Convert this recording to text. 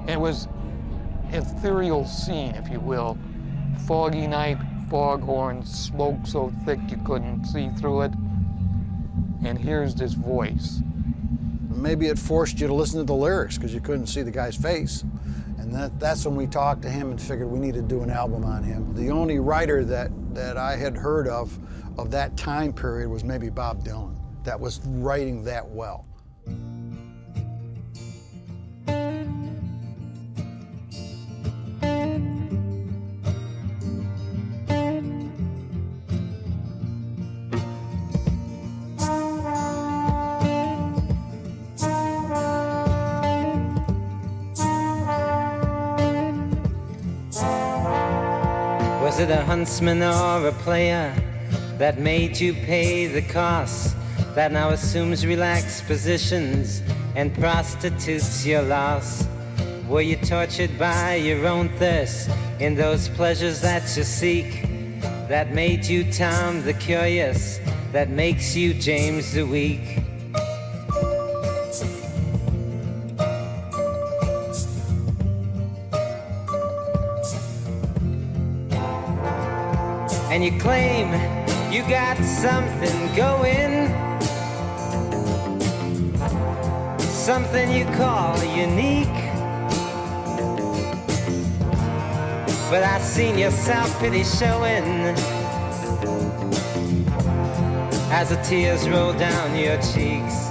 It was an ethereal scene, if you will. Foggy night, foghorns, smoke so thick you couldn't see through it. And here's this voice. Maybe it forced you to listen to the lyrics because you couldn't see the guy's face. And that's when we talked to him and figured we needed to do an album on him. The only writer that I had heard of that time period was maybe Bob Dylan, that was writing that well. Was it a huntsman or a player that made you pay the cost, that now assumes relaxed positions and prostitutes your loss? Were you tortured by your own thirst in those pleasures that you seek, that made you Tom the Curious, that makes you James the Weak? And you claim you got something going, something you call unique. But I seen your self-pity showing as the tears roll down your cheeks.